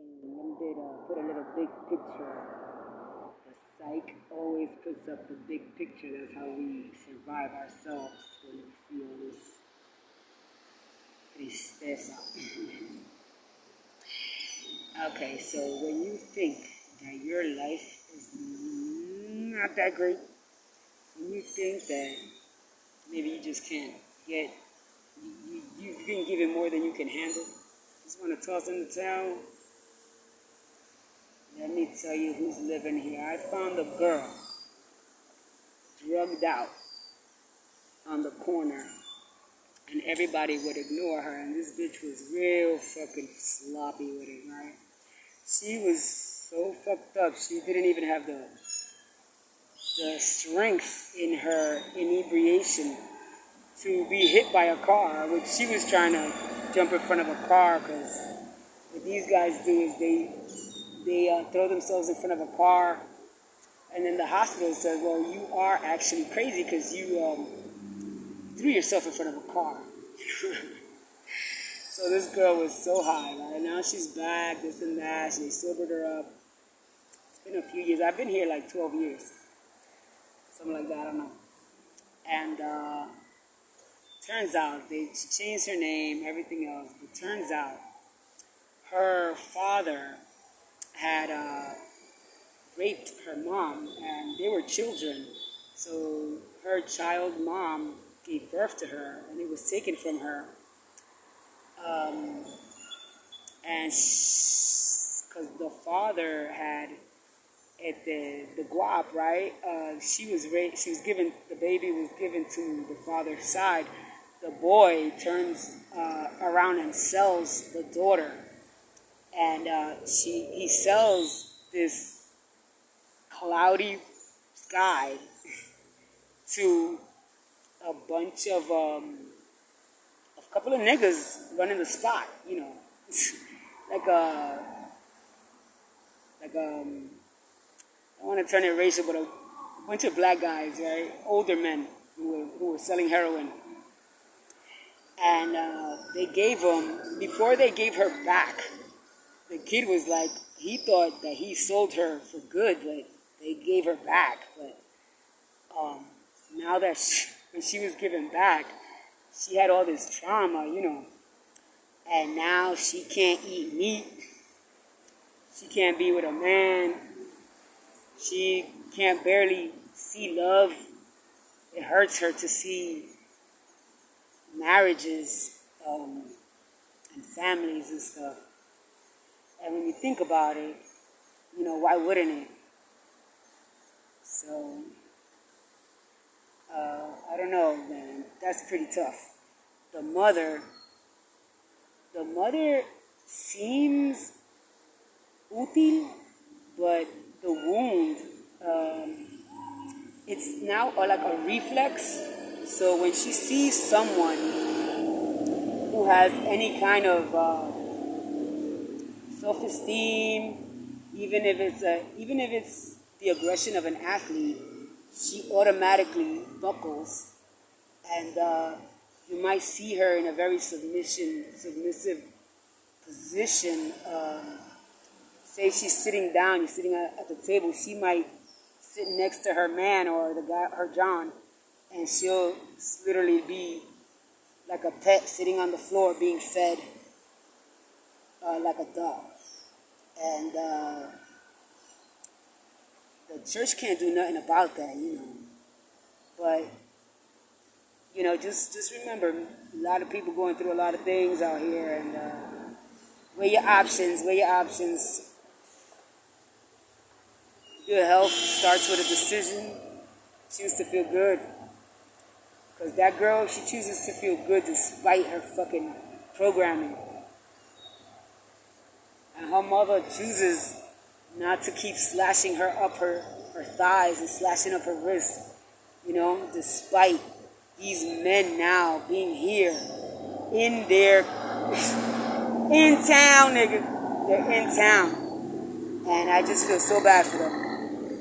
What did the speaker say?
And them did put a little big picture. The psych always puts up the big picture. That's how we survive ourselves when we feel this tristeza. Okay, so when you think that your life is not that great, when you think that maybe you just can't get, you've been given more than you can handle, just want to toss in the towel, let me tell you who's living here. I found a girl drugged out on the corner, and everybody would ignore her, and this bitch was real fucking sloppy with it, right? She was so fucked up, she didn't even have the strength in her inebriation to be hit by a car, which she was trying to jump in front of a car, because what these guys do is they throw themselves in front of a car, and then the hospital says, well, you are actually crazy because you threw yourself in front of a car. So this girl was so high, right? Now she's back, this and that. They sobered her up. It's been a few years. I've been here like 12 years. Something like that, I don't know. And turns out, she changed her name, everything else. But turns out, her father had raped her mom, and they were children. So her child mom gave birth to her, and it was taken from her. And because the father had at the guap, right? She was given, the baby was given to the father's side. The boy turns around and sells the daughter, and he sells this cloudy sky to a bunch of a couple of niggas running the spot, you know, I want to turn it racial, but a bunch of black guys, right, older men who were selling heroin, and they gave them, before they gave her back, the kid was like, he thought that he sold her for good, but they gave her back, but now that when she was given back, she had all this trauma, you know, and now she can't eat meat, she can't be with a man, she can't barely see love. It hurts her to see marriages and families and stuff. And when you think about it, you know, why wouldn't it? So, I don't know, man. That's pretty tough. The mother seems útil, but the wound, it's now like a reflex. So when she sees someone who has any kind of self-esteem, even if it's the aggression of an athlete, she automatically buckles, and you might see her in a very submissive position. Say she's sitting down, you're sitting at the table, she might sit next to her man or the guy, her John, and she'll literally be like a pet sitting on the floor being fed like a dog. And the church can't do nothing about that, you know. But, you know, just remember, a lot of people going through a lot of things out here, and weigh your options. Your health starts with a decision. Choose to feel good. Because that girl, she chooses to feel good despite her fucking programming. And her mother chooses not to keep slashing her up her thighs and slashing up her wrists, you know, despite these men now being here in their, in town, nigga. They're in town. And I just feel so bad for them.